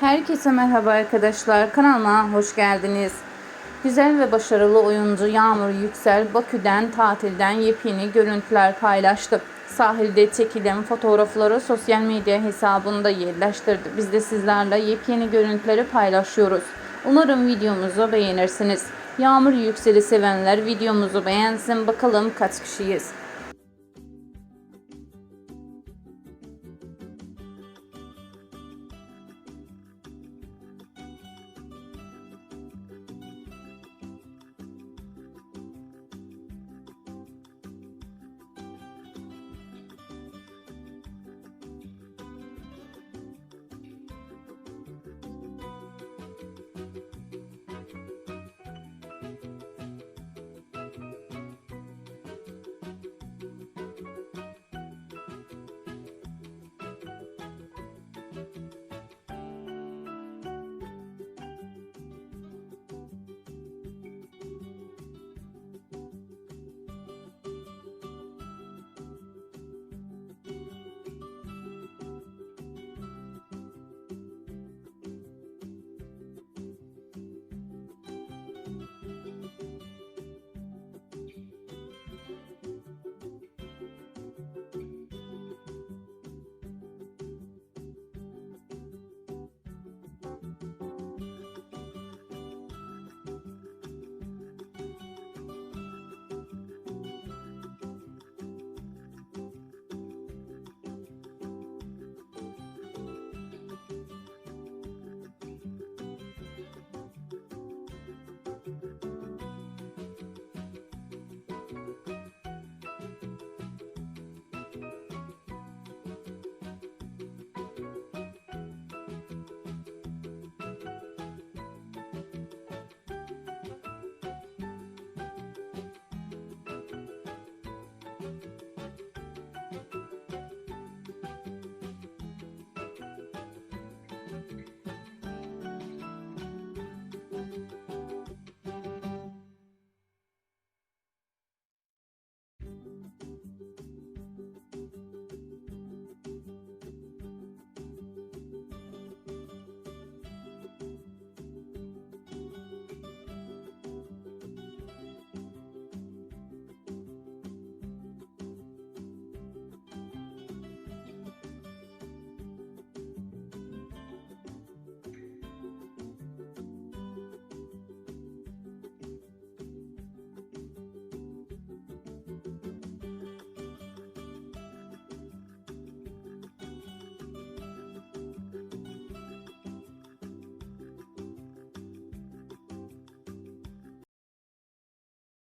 Herkese merhaba arkadaşlar. Kanalıma hoş geldiniz. Güzel ve başarılı oyuncu Yağmur Yüksel Bakü'den tatilden yepyeni görüntüler paylaştı. Sahilde çekilen fotoğrafları sosyal medya hesabında yerleştirdi. Biz de sizlerle yepyeni görüntüleri paylaşıyoruz. Umarım videomuzu beğenirsiniz. Yağmur Yüksel'i sevenler videomuzu beğensin. Bakalım kaç kişiyiz.